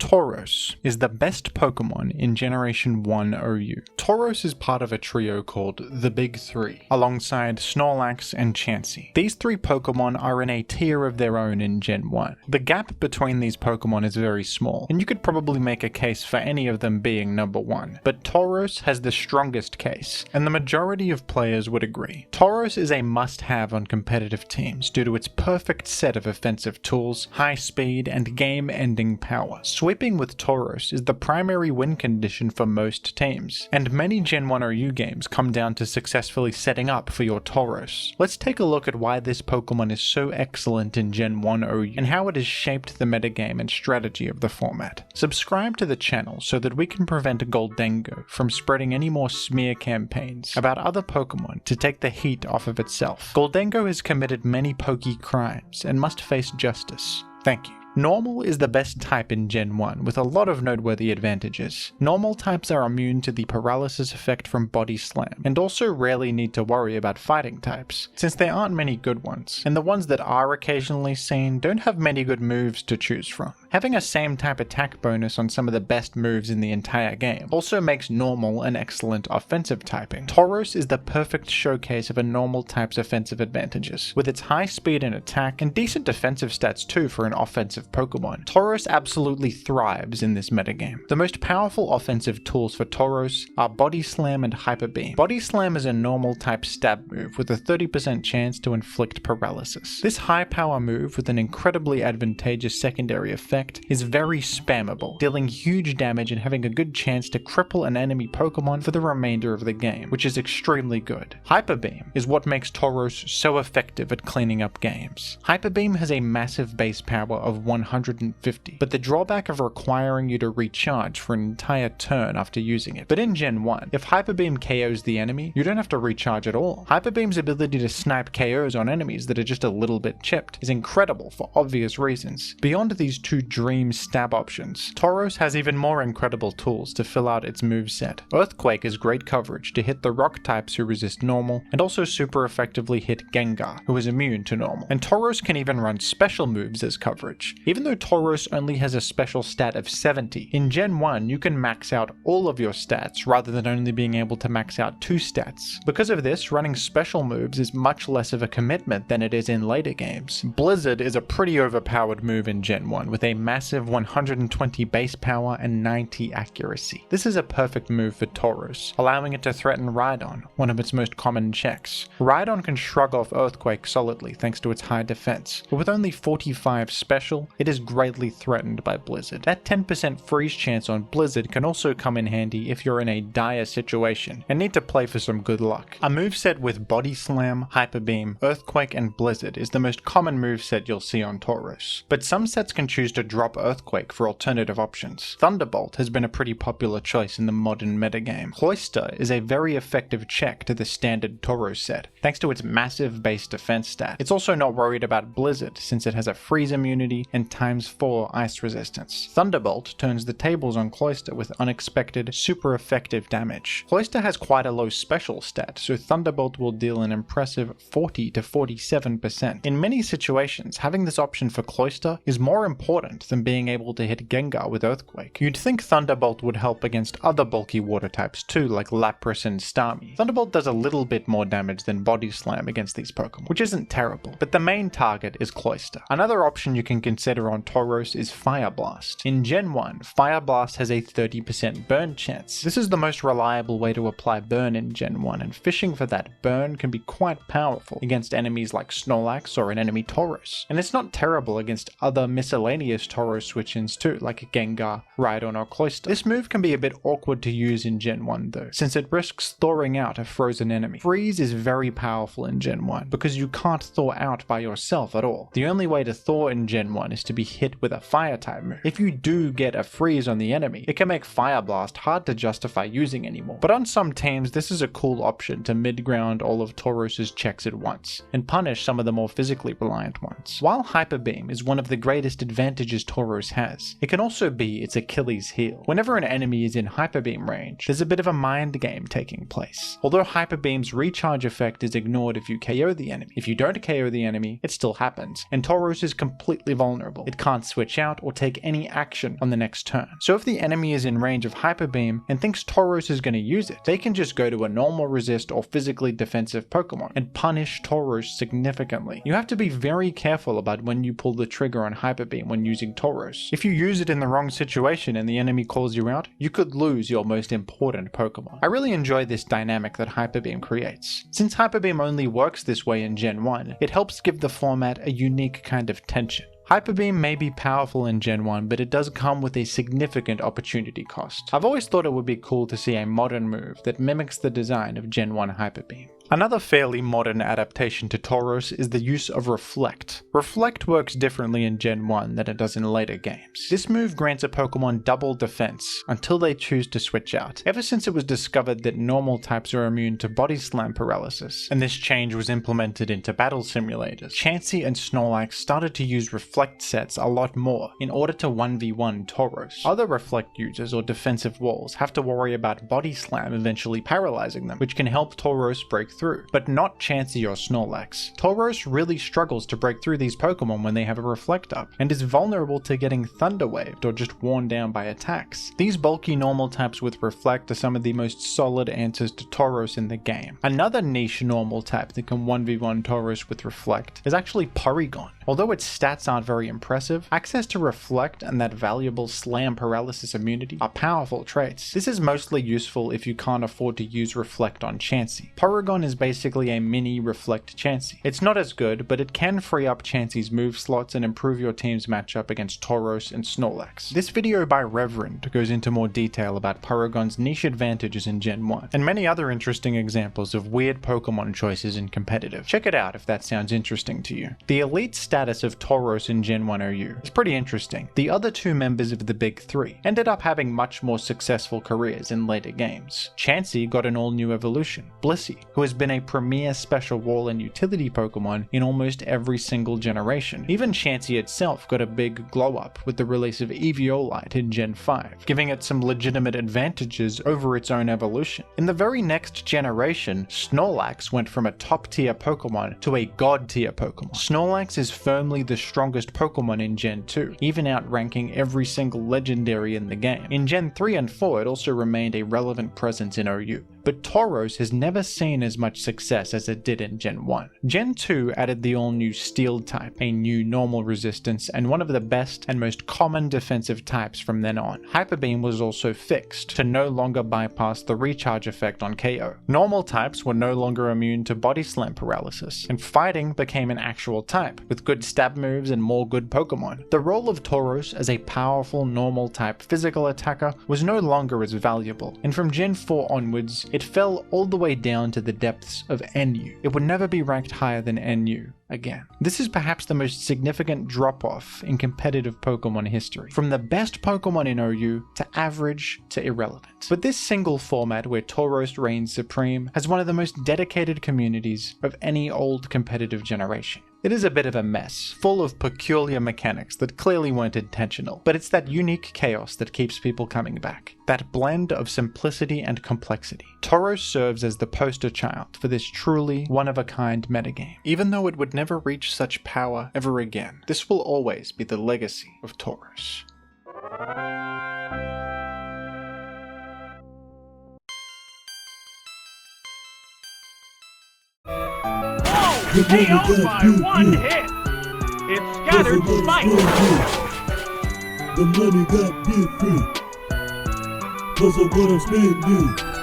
Tauros is the best Pokemon in Generation 1 OU. Tauros is part of a trio called the Big Three, alongside Snorlax and Chansey. These three Pokemon are in a tier of their own in Gen 1. The gap between these Pokemon is very small, and you could probably make a case for any of them being number 1. But Tauros has the strongest case, and the majority of players would agree. Tauros is a must-have on competitive teams due to its perfect set of offensive tools, high speed, and game-ending power. Sweeping with Tauros is the primary win condition for most teams, and many Gen 1 OU games come down to successfully setting up for your Tauros. Let's take a look at why this Pokemon is so excellent in Gen 1 OU and how it has shaped the metagame and strategy of the format. Subscribe to the channel so that we can prevent Gholdengo from spreading any more smear campaigns about other Pokemon to take the heat off of itself. Gholdengo has committed many pokey crimes and must face justice. Thank you. Normal is the best type in Gen 1, with a lot of noteworthy advantages. Normal types are immune to the paralysis effect from Body Slam, and also rarely need to worry about fighting types, since there aren't many good ones, and the ones that are occasionally seen don't have many good moves to choose from. Having a same type attack bonus on some of the best moves in the entire game also makes Normal an excellent offensive typing. Tauros is the perfect showcase of a Normal type's offensive advantages, with its high speed and attack, and decent defensive stats too for an offensive Pokemon. Tauros absolutely thrives in this metagame. The most powerful offensive tools for Tauros are Body Slam and Hyper Beam. Body Slam is a Normal type stab move with a 30% chance to inflict paralysis. This high power move with an incredibly advantageous secondary effect is very spammable, dealing huge damage and having a good chance to cripple an enemy Pokemon for the remainder of the game, which is extremely good. Hyper Beam is what makes Tauros so effective at cleaning up games. Hyper Beam has a massive base power of 150, but the drawback of requiring you to recharge for an entire turn after using it. But in Gen 1, if Hyper Beam KOs the enemy, you don't have to recharge at all. Hyper Beam's ability to snipe KOs on enemies that are just a little bit chipped is incredible for obvious reasons. Beyond these two dream stab options, Tauros has even more incredible tools to fill out its moveset. Earthquake is great coverage to hit the rock types who resist normal, and also super effectively hit Gengar, who is immune to normal. And Tauros can even run special moves as coverage. Even though Tauros only has a special stat of 70, in Gen 1 you can max out all of your stats rather than only being able to max out 2 stats. Because of this, running special moves is much less of a commitment than it is in later games. Blizzard is a pretty overpowered move in Gen 1 with a massive 120 base power and 90 accuracy. This is a perfect move for Tauros, allowing it to threaten Rhydon, one of its most common checks. Rhydon can shrug off Earthquake solidly thanks to its high defense, but with only 45 special, it is greatly threatened by Blizzard. That 10% freeze chance on Blizzard can also come in handy if you're in a dire situation and need to play for some good luck. A moveset with Body Slam, Hyper Beam, Earthquake, and Blizzard is the most common moveset you'll see on Tauros, but some sets can choose to drop Earthquake for alternative options. Thunderbolt has been a pretty popular choice in the modern metagame. Cloyster is a very effective check to the standard Tauros set, thanks to its massive base defense stat. It's also not worried about Blizzard since it has a freeze immunity and ×4 ice resistance. Thunderbolt turns the tables on Cloyster with unexpected, super effective damage. Cloyster has quite a low special stat, so Thunderbolt will deal an impressive 40 to 47%. In many situations, having this option for Cloyster is more important than being able to hit Gengar with Earthquake. You'd think Thunderbolt would help against other bulky water types too, like Lapras and Starmie. Thunderbolt does a little bit more damage than Body Slam against these Pokemon, which isn't terrible, but the main target is Cloyster. Another option you can consider on Tauros is Fire Blast. In Gen 1, Fire Blast has a 30% burn chance. This is the most reliable way to apply burn in Gen 1, and fishing for that burn can be quite powerful against enemies like Snorlax or an enemy Tauros. And it's not terrible against other miscellaneous Tauros switch-ins too, like Gengar, Rhydon, or Cloyster. This move can be a bit awkward to use in Gen 1 though, since it risks thawing out a frozen enemy. Freeze is very powerful in Gen 1, because you can't thaw out by yourself at all. The only way to thaw in Gen 1 is to be hit with a fire type move. If you do get a freeze on the enemy, it can make Fire Blast hard to justify using anymore. But on some teams, this is a cool option to mid-ground all of Tauros's checks at once, and punish some of the more physically reliant ones. While Hyper Beam is one of the greatest advantages advantages Tauros has. It can also be its Achilles heel. Whenever an enemy is in Hyper Beam range, there's a bit of a mind game taking place. Although Hyper Beam's recharge effect is ignored if you KO the enemy. If you don't KO the enemy, it still happens, and Tauros is completely vulnerable. It can't switch out or take any action on the next turn. So if the enemy is in range of Hyper Beam and thinks Tauros is going to use it, they can just go to a normal resist or physically defensive Pokemon and punish Tauros significantly. You have to be very careful about when you pull the trigger on Hyper Beam when using Tauros. If you use it in the wrong situation and the enemy calls you out, you could lose your most important Pokemon. I really enjoy this dynamic that Hyper Beam creates. Since Hyper Beam only works this way in Gen 1, it helps give the format a unique kind of tension. Hyper Beam may be powerful in Gen 1, but it does come with a significant opportunity cost. I've always thought it would be cool to see a modern move that mimics the design of Gen 1 Hyper Beam. Another fairly modern adaptation to Tauros is the use of Reflect. Reflect works differently in Gen 1 than it does in later games. This move grants a Pokemon double defense until they choose to switch out. Ever since it was discovered that normal types are immune to body slam paralysis, and this change was implemented into battle simulators, Chansey and Snorlax started to use Reflect sets a lot more in order to 1v1 Tauros. Other Reflect users or defensive walls have to worry about body slam eventually paralyzing them, which can help Tauros break through, but not Chansey or Snorlax. Tauros really struggles to break through these Pokemon when they have a Reflect up, and is vulnerable to getting Thunder Waved or just worn down by attacks. These bulky normal types with Reflect are some of the most solid answers to Tauros in the game. Another niche normal type that can 1v1 Tauros with Reflect is actually Porygon. Although its stats aren't very impressive, access to Reflect and that valuable Slam Paralysis immunity are powerful traits. This is mostly useful if you can't afford to use Reflect on Chansey. Porygon is basically a mini Reflect Chansey. It's not as good, but it can free up Chansey's move slots and improve your team's matchup against Tauros and Snorlax. This video by Reverend goes into more detail about Porygon's niche advantages in Gen 1, and many other interesting examples of weird Pokemon choices in competitive. Check it out if that sounds interesting to you. The elite status of Tauros in Gen 1 OU is pretty interesting. The other two members of the big three ended up having much more successful careers in later games. Chansey got an all-new evolution, Blissey, who has been a premier special wall and utility Pokemon in almost every single generation. Even Chansey itself got a big glow up with the release of Eviolite in Gen 5, giving it some legitimate advantages over its own evolution. In the very next generation, Snorlax went from a top tier Pokemon to a god tier Pokemon. Snorlax is firmly the strongest Pokemon in Gen 2, even outranking every single legendary in the game. In Gen 3 and 4 it also remained a relevant presence in OU, but Tauros has never seen as much success as it did in Gen 1. Gen 2 added the all-new Steel type, a new normal resistance, and one of the best and most common defensive types from then on. Hyper Beam was also fixed to no longer bypass the recharge effect on KO. Normal types were no longer immune to body slam paralysis, and fighting became an actual type, with good stab moves and more good Pokemon. The role of Tauros as a powerful normal type physical attacker was no longer as valuable, and from Gen 4 onwards, it fell all the way down to the depths of NU. It would never be ranked higher than NU again. This is perhaps the most significant drop-off in competitive Pokemon history, from the best Pokemon in OU to average to irrelevant. But this single format where Tauros reigns supreme has one of the most dedicated communities of any old competitive generation. It is a bit of a mess, full of peculiar mechanics that clearly weren't intentional, but it's that unique chaos that keeps people coming back. That blend of simplicity and complexity. Tauros serves as the poster child for this truly one-of-a-kind metagame. Even though it would never reach such power ever again, this will always be the legacy of Tauros. KO by one hit! It scattered spikes! The money got different, 'cause of what I'm spending.